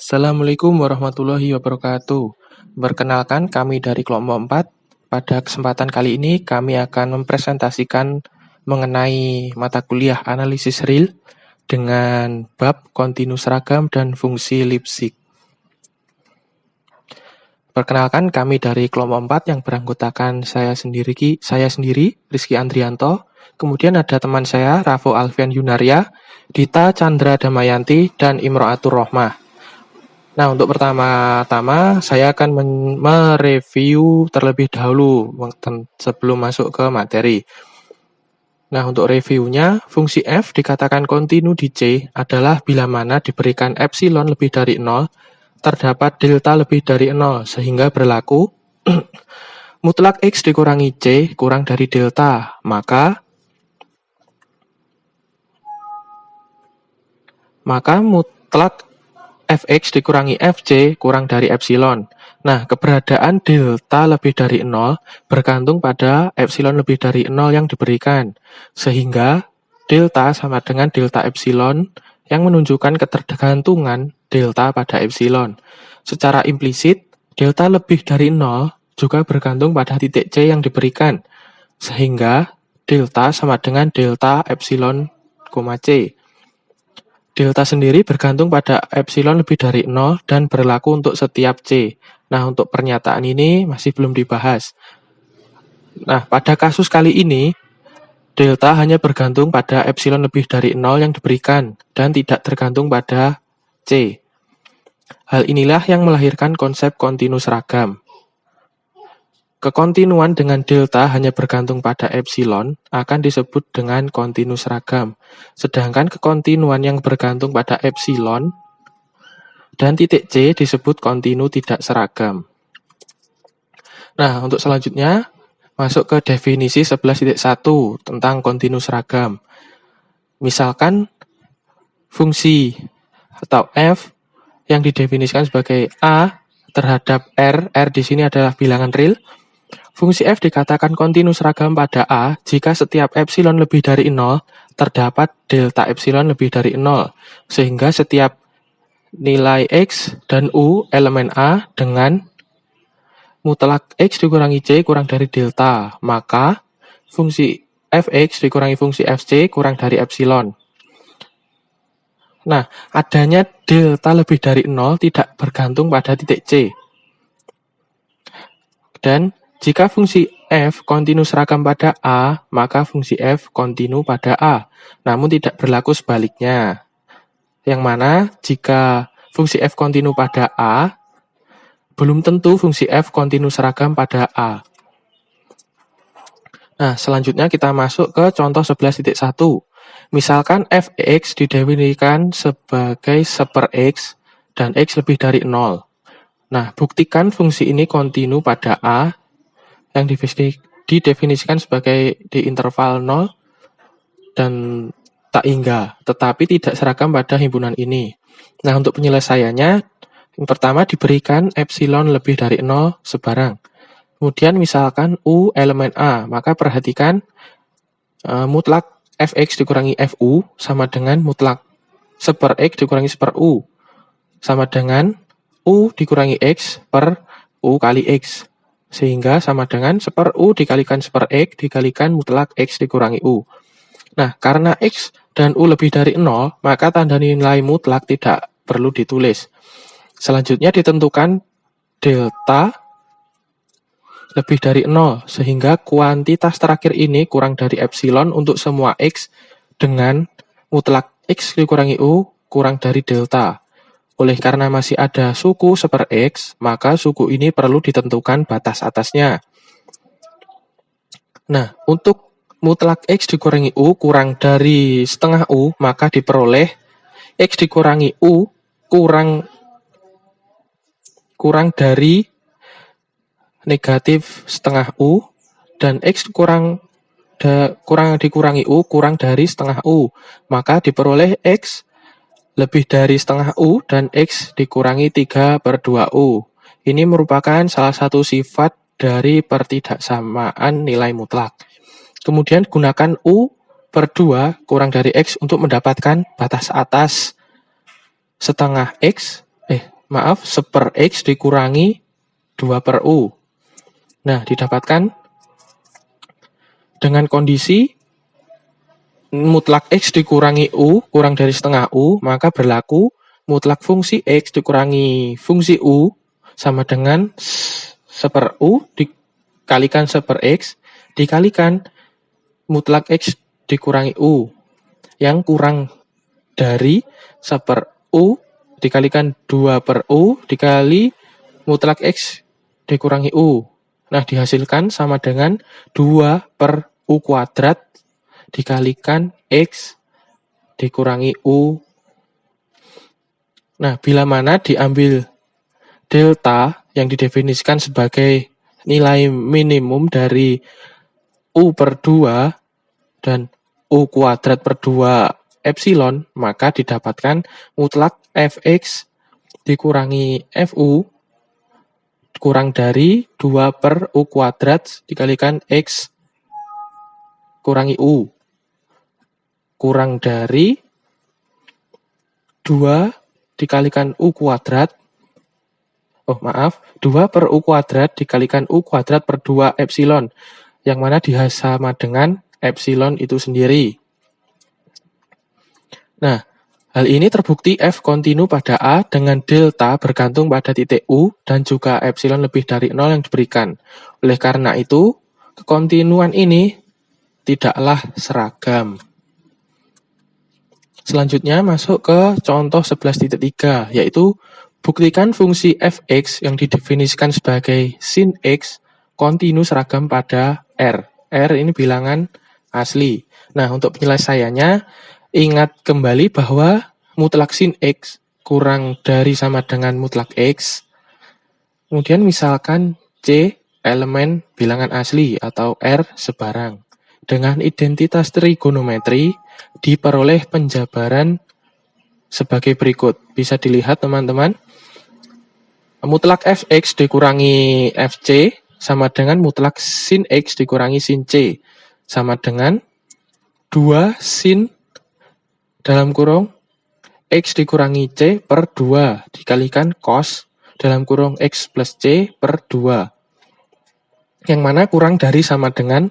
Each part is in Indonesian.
Assalamualaikum warahmatullahi wabarakatuh. Perkenalkan, kami dari kelompok 4. Pada kesempatan kali ini, kami akan mempresentasikan mengenai mata kuliah analisis real dengan bab kontinus seragam dan fungsi Lipschitz. Perkenalkan, kami dari kelompok 4 yang beranggotakan saya sendiri, Rizky Andrianto. Kemudian ada teman saya, Rafo Alfian Yunaria, Dita Chandra Damayanti, dan Imro'atur Rohmah. Nah, untuk pertama-tama saya akan mereview terlebih dahulu sebelum masuk ke materi. Nah, untuk reviewnya, fungsi f dikatakan kontinu di C adalah bila mana diberikan epsilon lebih dari 0, terdapat delta lebih dari 0, sehingga berlaku mutlak X dikurangi C kurang dari delta, maka mutlak Fx dikurangi Fc kurang dari epsilon. Nah, keberadaan delta lebih dari 0 bergantung pada epsilon lebih dari 0 yang diberikan. Sehingga delta sama dengan delta epsilon yang menunjukkan ketergantungan delta pada epsilon. Secara implisit, delta lebih dari 0 juga bergantung pada titik C yang diberikan. Sehingga delta sama dengan delta epsilon, C. Delta sendiri bergantung pada epsilon lebih dari 0 dan berlaku untuk setiap C. Nah, untuk pernyataan ini masih belum dibahas. Nah, pada kasus kali ini, delta hanya bergantung pada epsilon lebih dari 0 yang diberikan dan tidak tergantung pada C. Hal inilah yang melahirkan konsep kontinus seragam. Kekontinuan dengan delta hanya bergantung pada epsilon akan disebut dengan kontinus seragam. Sedangkan kekontinuan yang bergantung pada epsilon dan titik C disebut kontinu tidak seragam. Nah, untuk selanjutnya masuk ke definisi 11.1 tentang kontinus seragam. Misalkan fungsi atau f yang didefinisikan sebagai A terhadap R di sini adalah bilangan real. Fungsi f dikatakan kontinus seragam pada A jika setiap epsilon lebih dari 0 terdapat delta epsilon lebih dari 0, sehingga setiap nilai X dan U elemen A dengan mutlak X dikurangi C kurang dari delta, maka fungsi fx dikurangi fungsi fc kurang dari epsilon. Nah, adanya delta lebih dari 0 tidak bergantung pada titik C. Dan jika fungsi f kontinu seragam pada A, maka fungsi f kontinu pada A, namun tidak berlaku sebaliknya. Yang mana jika fungsi f kontinu pada A, belum tentu fungsi f kontinu seragam pada A. Nah, selanjutnya kita masuk ke contoh 11.1. Misalkan fx didefinisikan sebagai seper x dan x lebih dari 0. Nah, buktikan fungsi ini kontinu pada A yang didefinisikan sebagai di interval 0 dan tak hingga, tetapi tidak seragam pada himpunan ini. Nah, untuk penyelesaiannya, yang pertama diberikan epsilon lebih dari 0 sebarang. Kemudian misalkan U elemen A, maka perhatikan mutlak Fx dikurangi Fu sama dengan mutlak seper X dikurangi seper U, sama dengan U dikurangi X per U kali X. Sehingga sama dengan seper U dikalikan seper X dikalikan mutlak X dikurangi U. Nah, karena X dan U lebih dari 0, maka tanda nilai mutlak tidak perlu ditulis. Selanjutnya ditentukan delta lebih dari 0, sehingga kuantitas terakhir ini kurang dari epsilon untuk semua X dengan mutlak X dikurangi U kurang dari delta. Oleh karena masih ada suku seper X, maka suku ini perlu ditentukan batas atasnya. Nah, untuk mutlak X dikurangi U kurang dari setengah U, maka diperoleh X dikurangi U kurang dari negatif setengah U, dan X kurang dikurangi U kurang dari setengah U, maka diperoleh X lebih dari setengah U dan X dikurangi 3/2U. Ini merupakan salah satu sifat dari pertidaksamaan nilai mutlak. Kemudian gunakan U/2 kurang dari X untuk mendapatkan batas atas setengah X, maaf, 1/X dikurangi 2/U. Nah, didapatkan dengan kondisi mutlak X dikurangi U kurang dari setengah U, maka berlaku mutlak fungsi X dikurangi fungsi U sama dengan 1/U dikalikan 1/X dikalikan mutlak X dikurangi U yang kurang dari 1/U dikalikan 2/U dikali mutlak X dikurangi U. Nah, dihasilkan sama dengan 2/U kuadrat dikalikan X dikurangi U. Nah, bila mana diambil delta yang didefinisikan sebagai nilai minimum dari U/2 dan U kuadrat per 2 epsilon, maka didapatkan mutlak Fx dikurangi Fu kurang dari 2/U kuadrat dikalikan X kurangi U. Kurang dari 2 dikalikan U kuadrat. 2/U kuadrat dikalikan U kuadrat per 2 epsilon. Yang mana sama dengan epsilon itu sendiri. Nah, hal ini terbukti F kontinu pada A dengan delta bergantung pada titik U dan juga epsilon lebih dari 0 yang diberikan. Oleh karena itu, kekontinuan ini tidaklah seragam. Selanjutnya masuk ke contoh 11.3, yaitu buktikan fungsi Fx yang didefinisikan sebagai sin X kontinu seragam pada R. R ini bilangan asli. Nah, untuk penyelesaiannya, ingat kembali bahwa mutlak sin X kurang dari sama dengan mutlak X. Kemudian misalkan C elemen bilangan asli atau R sebarang. Dengan identitas trigonometri diperoleh penjabaran sebagai berikut. Bisa dilihat teman-teman. Mutlak Fx dikurangi Fc sama dengan mutlak sin X dikurangi sin C. Sama dengan 2 sin dalam kurung X dikurangi C per 2 dikalikan cos dalam kurung X plus C per 2. Yang mana kurang dari sama dengan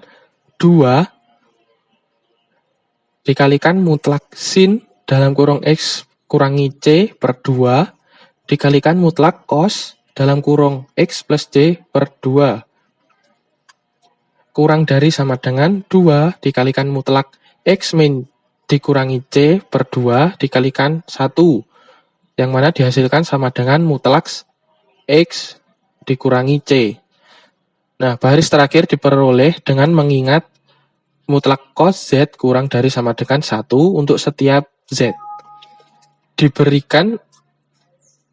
2 dikalikan mutlak sin dalam kurung X kurangi C per 2 dikalikan mutlak cos dalam kurung X plus C per 2. Kurang dari sama dengan 2 dikalikan mutlak X min dikurangi C per 2 dikalikan 1. Yang mana dihasilkan sama dengan mutlak X dikurangi C. Nah, baris terakhir diperoleh dengan mengingat mutlak cos Z kurang dari sama dengan 1 untuk setiap Z.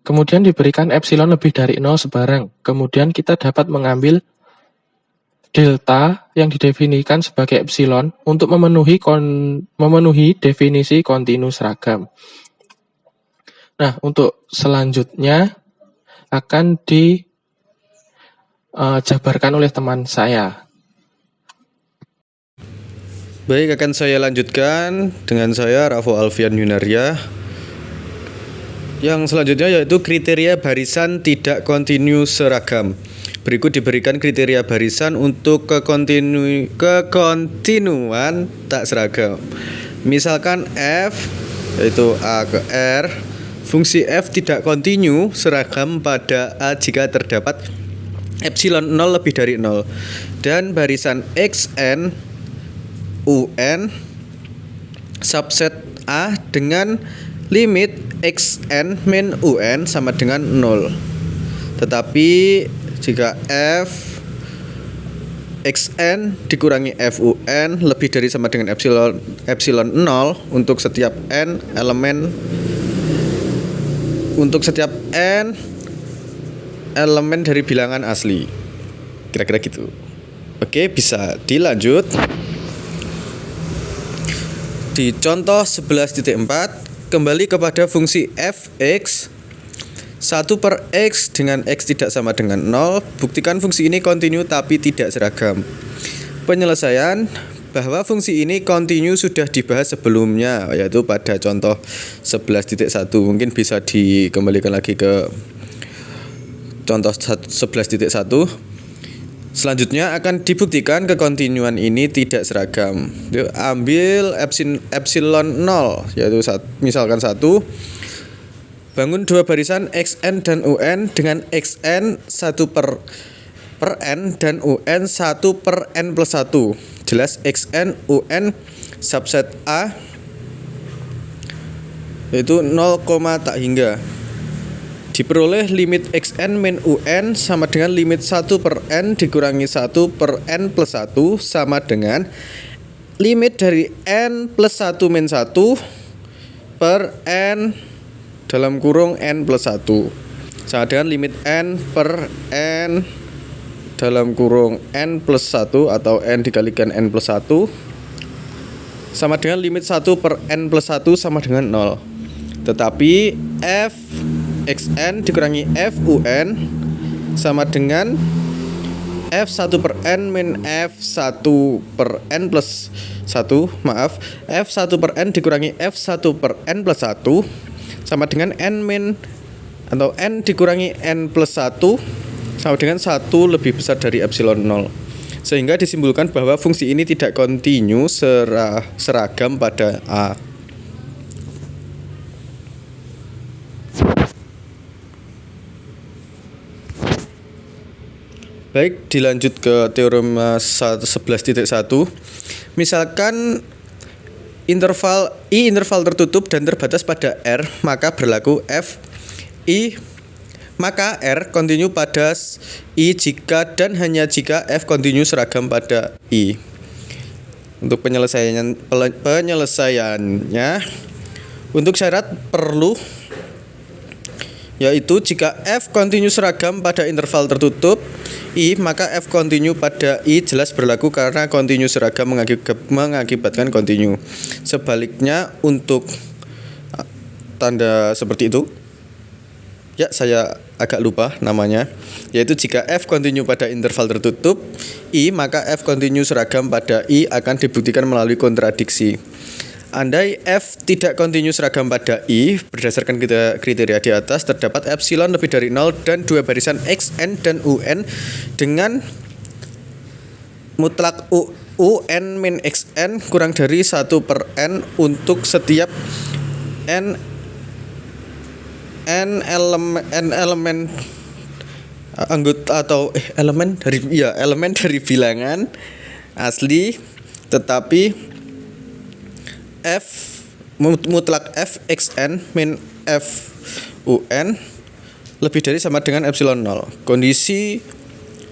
Kemudian diberikan epsilon lebih dari 0 sebarang. Kemudian kita dapat mengambil delta yang didefinisikan sebagai epsilon untuk memenuhi definisi kontinu seragam. Nah, untuk selanjutnya akan dijabarkan oleh teman saya. Baik, akan saya lanjutkan dengan saya Rafo Alfian Yunaria. Yang selanjutnya yaitu kriteria barisan tidak kontinu seragam. Berikut diberikan kriteria barisan untuk kekontinuan tak seragam. Misalkan F yaitu A ke R, fungsi F tidak kontinu seragam pada A jika terdapat epsilon 0 lebih dari 0 dan barisan Xn UN subset A dengan limit Xn min UN sama dengan 0. Tetapi jika F Xn dikurangi Fun lebih dari sama dengan epsilon 0 untuk setiap n elemen dari bilangan asli. Kira-kira gitu. Oke, bisa dilanjut. Di contoh 11.4, kembali kepada fungsi Fx 1/X dengan X tidak sama dengan 0. Buktikan fungsi ini kontinu tapi tidak seragam. Penyelesaian bahwa fungsi ini kontinu sudah dibahas sebelumnya, yaitu pada contoh 11.1. Mungkin bisa dikembalikan lagi ke contoh 11.1. Selanjutnya akan dibuktikan kekontinuan ini tidak seragam. Yuk, ambil epsilon 0, yaitu misalkan 1. Bangun dua barisan xn dan un dengan xn 1 per n dan un 1 per n plus 1. Jelas xn un subset A yaitu 0, tak hingga. Diperoleh limit xn min un sama dengan limit 1 per n dikurangi 1 per n plus 1 sama dengan limit dari n plus 1 min 1 per n dalam kurung n plus 1 sama dengan limit n per n dalam kurung n plus 1 atau n dikalikan n plus 1 sama dengan limit 1 per n plus 1 sama dengan 0. Tetapi f xn dikurangi fun sama dengan f1 per n min f1 per n plus 1. Maaf, f1 per n dikurangi f1 per n plus 1 sama dengan n min atau n dikurangi n plus 1 sama dengan 1 lebih besar dari epsilon 0. Sehingga disimpulkan bahwa fungsi ini tidak kontinu seragam pada A. Baik, dilanjut ke teorema 11.1. Misalkan interval tertutup dan terbatas pada R, maka berlaku f I, maka R kontinu pada I jika dan hanya jika f kontinu seragam pada I. Untuk penyelesaiannya untuk syarat perlu yaitu jika f kontinu seragam pada interval tertutup I, maka f kontinu pada I jelas berlaku karena kontinu seragam mengakibatkan kontinu. Sebaliknya untuk tanda seperti itu, ya saya agak lupa namanya, yaitu jika f kontinu pada interval tertutup I, maka f kontinu seragam pada I akan dibuktikan melalui kontradiksi. Andai f tidak kontinu seragam pada I, berdasarkan kriteria di atas, terdapat epsilon lebih dari 0 dan dua barisan xn dan un dengan mutlak un min xn kurang dari 1 per n untuk setiap n elemen anggota atau elemen dari bilangan asli, tetapi f mutlak f xn min f un lebih dari sama dengan epsilon 0. Kondisi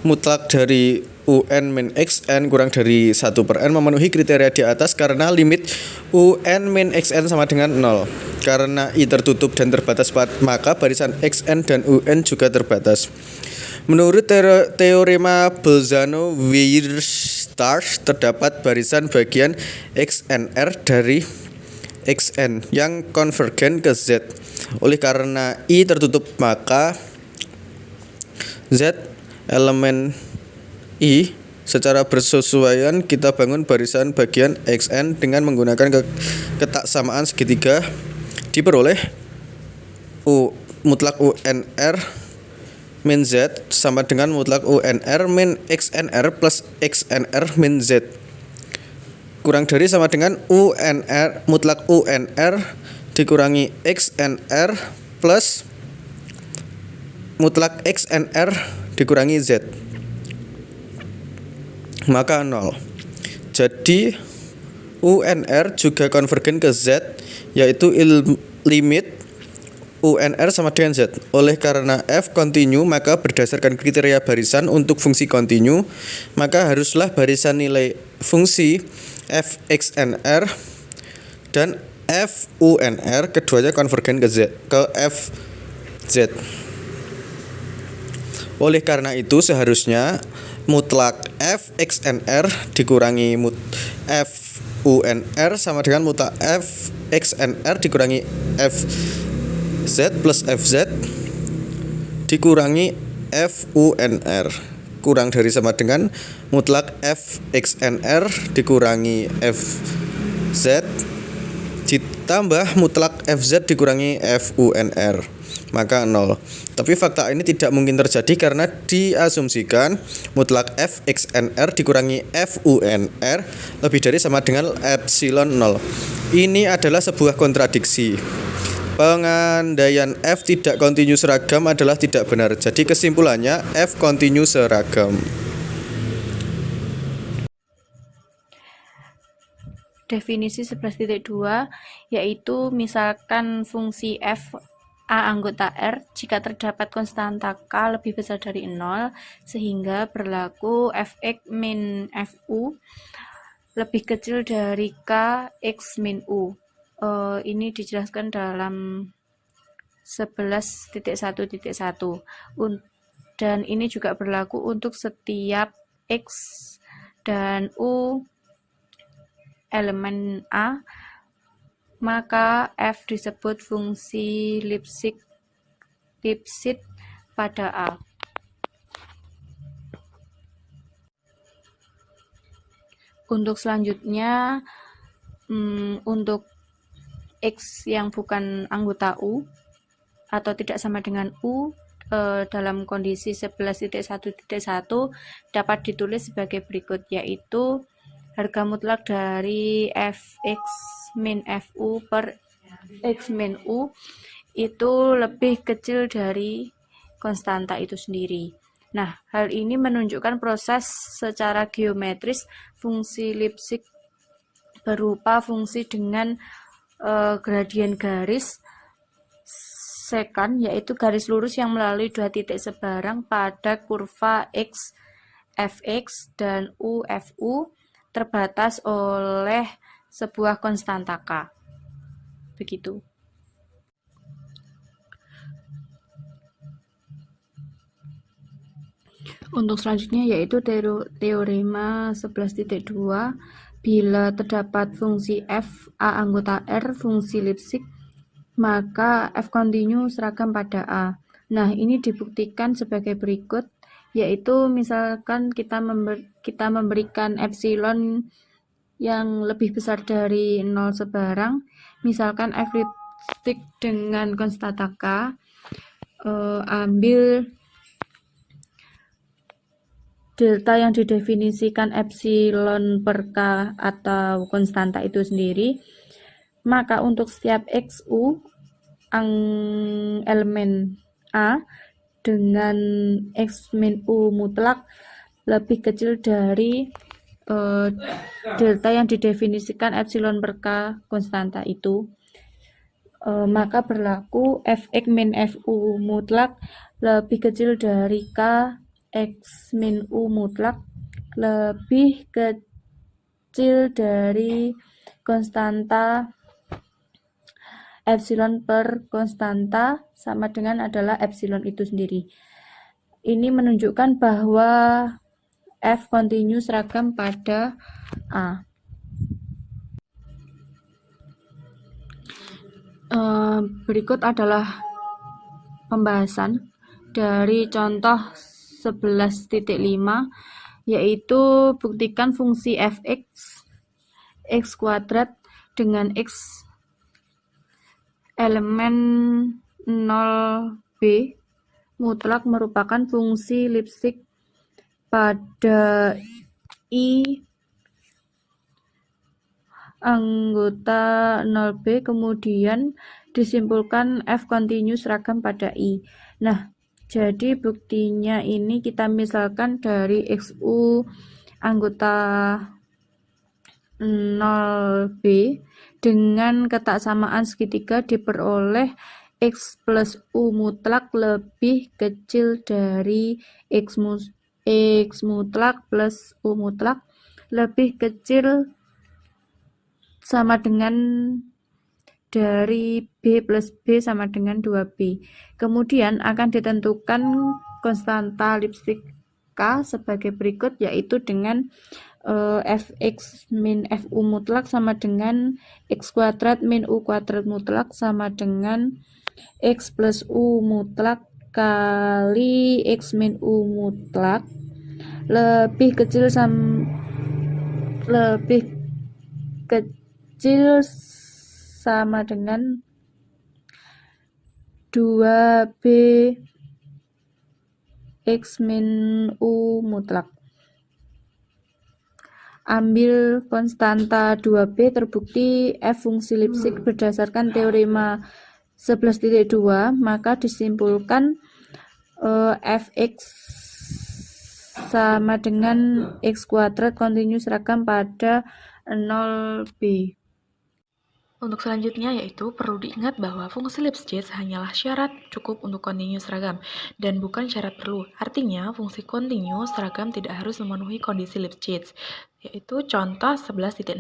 mutlak dari un min xn kurang dari 1 per n memenuhi kriteria di atas karena limit un min xn sama dengan 0. Karena I tertutup dan terbatas, maka barisan xn dan un juga terbatas. Menurut teorema Bolzano-Weierstrass terdapat barisan bagian XNR dari XN yang konvergen ke Z. Oleh karena I tertutup, maka Z elemen I secara bersesuaian kita bangun barisan bagian XN dengan menggunakan ketaksamaan segitiga. Diperoleh mutlak UNR min Z sama dengan mutlak UNR min XNR plus XNR min Z kurang dari sama dengan UNR mutlak UNR dikurangi XNR plus mutlak XNR dikurangi Z, maka 0. Jadi UNR juga konvergen ke Z, yaitu limit UNR sama dengan Z. Oleh karena F kontinu, maka berdasarkan kriteria barisan untuk fungsi kontinu, maka haruslah barisan nilai fungsi fxnr dan funr keduanya konvergen ke fz. Oleh karena itu seharusnya mutlak fxnr dikurangi funr sama dengan mutlak fxnr dikurangi fz plus fz dikurangi funr kurang dari sama dengan mutlak fxnr dikurangi fz ditambah mutlak fz dikurangi funr. maka 0. Tapi fakta ini tidak mungkin terjadi karena diasumsikan mutlak f x n r dikurangi f u n r lebih dari sama dengan epsilon 0. Ini adalah sebuah kontradiksi. Pengandaian f tidak kontinu seragam adalah tidak benar. Jadi kesimpulannya f kontinu seragam. Definisi 11.2 yaitu misalkan fungsi f A anggota R jika terdapat konstanta K lebih besar dari 0 sehingga berlaku fx min fu lebih kecil dari k x min u. Ini dijelaskan dalam 11.1.1 dan ini juga berlaku untuk setiap x dan u elemen A, maka f disebut fungsi Lipschitz pada A. Untuk selanjutnya, untuk x yang bukan anggota U atau tidak sama dengan U dalam kondisi 11.1.1 dapat ditulis sebagai berikut, yaitu harga mutlak dari fx min fu per x min u itu lebih kecil dari konstanta itu sendiri. Nah, hal ini menunjukkan proses secara geometris fungsi Lipschitz berupa fungsi dengan gradien garis sekant, yaitu garis lurus yang melalui dua titik seberang pada kurva x fx dan u fu terbatas oleh sebuah konstanta k. Begitu. Untuk selanjutnya yaitu teorema 11.2, bila terdapat fungsi f A anggota R fungsi Lipschitz, maka f kontinu seragam pada A. Nah, ini dibuktikan sebagai berikut, yaitu misalkan kita memberikan epsilon yang lebih besar dari 0 sebarang, misalkan f Lipschitz dengan konstanta K, ambil delta yang didefinisikan epsilon per K atau konstanta itu sendiri, maka untuk setiap XU elemen A dengan X min U mutlak lebih kecil dari delta yang didefinisikan epsilon per K konstanta itu, maka berlaku fx min fu mutlak lebih kecil dari K X min U mutlak lebih kecil dari konstanta epsilon per konstanta sama dengan adalah epsilon itu sendiri. Ini menunjukkan bahwa f kontinu seragam pada A. Berikut adalah pembahasan dari contoh 11.5, yaitu buktikan fungsi fx x kuadrat dengan x elemen 0b mutlak merupakan fungsi Lipschitz pada I anggota 0b, kemudian disimpulkan f kontinu seragam pada I. Nah, jadi buktinya ini kita misalkan dari XU anggota 0b dengan ketaksamaan segitiga diperoleh X plus U mutlak lebih kecil dari X mutlak plus U mutlak lebih kecil sama dengan dari B plus B sama dengan 2B. Kemudian akan ditentukan konstanta Lipschitz K sebagai berikut, yaitu dengan fx min fu mutlak sama dengan x kuadrat min u kuadrat mutlak sama dengan x plus u mutlak kali x min u mutlak lebih kecil sama dengan 2B X min U mutlak. Ambil konstanta 2B terbukti F fungsi Lipschitz berdasarkan teorema 11.2, maka disimpulkan Fx sama dengan X kuadrat kontinu seragam pada 0B. Untuk selanjutnya yaitu perlu diingat bahwa fungsi Lipschitz hanyalah syarat cukup untuk kontinu seragam dan bukan syarat perlu. Artinya fungsi kontinu seragam tidak harus memenuhi kondisi Lipschitz. Yaitu contoh 11.6.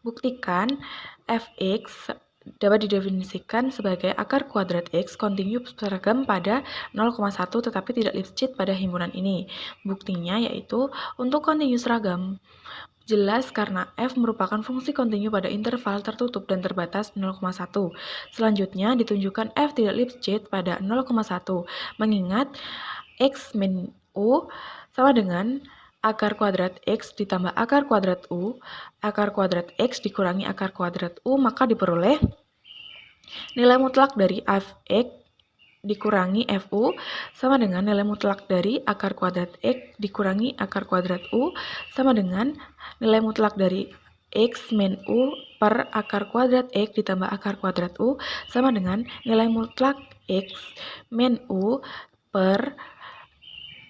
Buktikan Fx dapat didefinisikan sebagai akar kuadrat X kontinu seragam pada 0,1 tetapi tidak Lipschitz pada himpunan ini. Buktinya yaitu untuk kontinu seragam jelas karena F merupakan fungsi kontinu pada interval tertutup dan terbatas 0,1. Selanjutnya ditunjukkan F tidak Lipschitz pada 0,1, mengingat X min U sama dengan akar kuadrat X ditambah akar kuadrat U, akar kuadrat X dikurangi akar kuadrat U, maka diperoleh nilai mutlak dari Fx dikurangi Fu sama dengan nilai mutlak dari akar kuadrat X dikurangi akar kuadrat U sama dengan nilai mutlak dari X min U per akar kuadrat X ditambah akar kuadrat U sama dengan nilai mutlak X min U per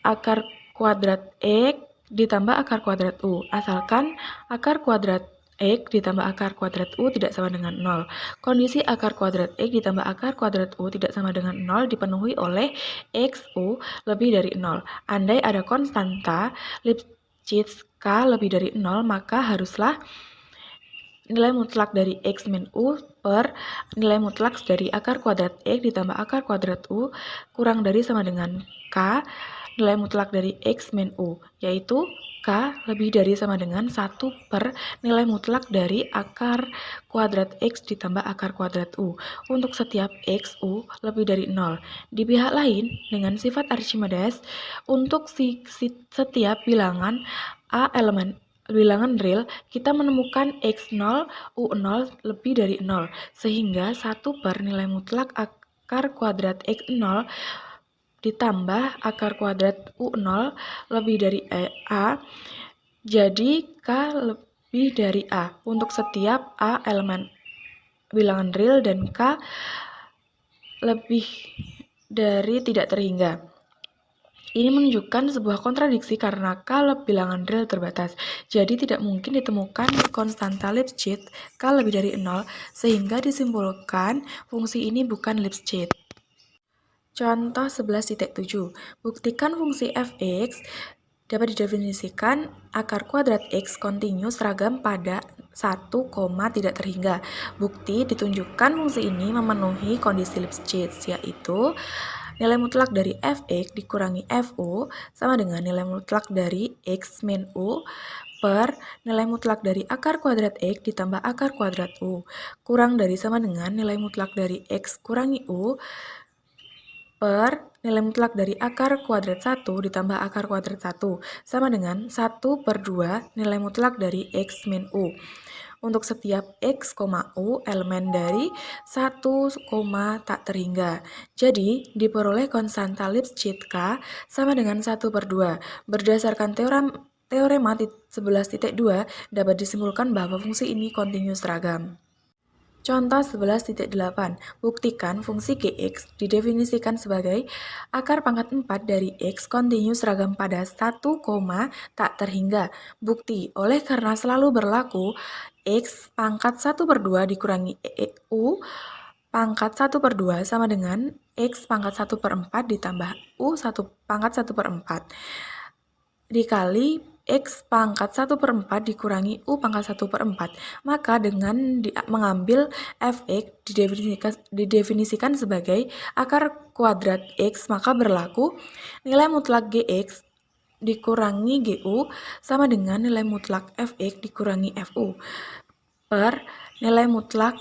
akar kuadrat X ditambah akar kuadrat U, asalkan akar kuadrat X ditambah akar kuadrat U tidak sama dengan 0. Kondisi akar kuadrat X ditambah akar kuadrat U tidak sama dengan 0 dipenuhi oleh XU lebih dari 0. Andai ada konstanta Lipschitz K lebih dari 0, maka haruslah nilai mutlak dari X min U per nilai mutlak dari akar kuadrat X ditambah akar kuadrat U kurang dari sama dengan K nilai mutlak dari X min U, yaitu K lebih dari sama dengan 1 per nilai mutlak dari akar kuadrat X ditambah akar kuadrat U untuk setiap XU lebih dari 0. Di pihak lain, dengan sifat Archimedes, untuk setiap bilangan A elemen bilangan real, kita menemukan X0, U0 lebih dari 0, sehingga 1 per nilai mutlak akar kuadrat X0 ditambah akar kuadrat U0 lebih dari A, jadi K lebih dari A untuk setiap A elemen bilangan real dan K lebih dari tidak terhingga. Ini menunjukkan sebuah kontradiksi karena K bilangan real terbatas, jadi tidak mungkin ditemukan konstanta Lipschitz K lebih dari 0, sehingga disimpulkan fungsi ini bukan Lipschitz. Contoh 11.7. Buktikan fungsi Fx dapat didefinisikan akar kuadrat X kontinu seragam pada 1, tidak terhingga. Bukti ditunjukkan fungsi ini memenuhi kondisi Lipschitz, yaitu nilai mutlak dari Fx dikurangi Fu sama dengan nilai mutlak dari X min U per nilai mutlak dari akar kuadrat X ditambah akar kuadrat U kurang dari sama dengan nilai mutlak dari X kurangi U per nilai mutlak dari akar kuadrat 1 ditambah akar kuadrat 1 sama dengan 1 per 2 nilai mutlak dari X min U. Untuk setiap X, U elemen dari 1, tak terhingga. Jadi, diperoleh konstanta Lipschitz K sama dengan 1 per 2. Berdasarkan teorema 11.2 dapat disimpulkan bahwa fungsi ini kontinu seragam. Contoh 11.8. Buktikan fungsi Gx didefinisikan sebagai akar pangkat 4 dari X kontinu seragam pada 1, tak terhingga. Bukti, oleh karena selalu berlaku X pangkat 1 per 2 dikurangi U pangkat 1 per 2 sama dengan X pangkat 1 per 4 ditambah U pangkat 1 per 4 dikali X pangkat 1 per 4 dikurangi U pangkat 1 per 4. Maka dengan mengambil Fx didefinisikan sebagai akar kuadrat X, maka berlaku nilai mutlak Gx dikurangi Gu sama dengan nilai mutlak Fx dikurangi Fu per nilai mutlak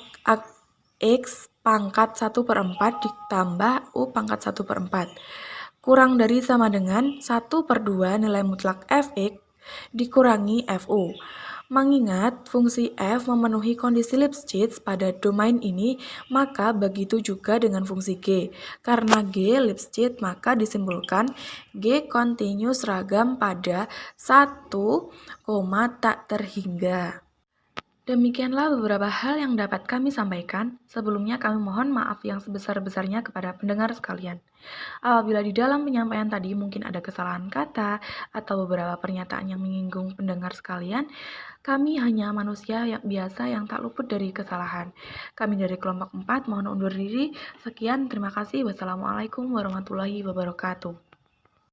X pangkat 1 per 4 ditambah U pangkat 1 per 4 kurang dari sama dengan 1 per 2 nilai mutlak Fx dikurangi Fu. Mengingat fungsi f memenuhi kondisi Lipschitz pada domain ini, maka begitu juga dengan fungsi g. Karena g Lipschitz, maka disimpulkan g kontinu seragam pada 1, tak terhingga. Demikianlah beberapa hal yang dapat kami sampaikan. Sebelumnya kami mohon maaf yang sebesar-besarnya kepada pendengar sekalian. Apabila di dalam penyampaian tadi mungkin ada kesalahan kata atau beberapa pernyataan yang menyinggung pendengar sekalian, kami hanya manusia yang biasa yang tak luput dari kesalahan. Kami dari kelompok 4 mohon undur diri. Sekian, terima kasih. Wassalamualaikum warahmatullahi wabarakatuh.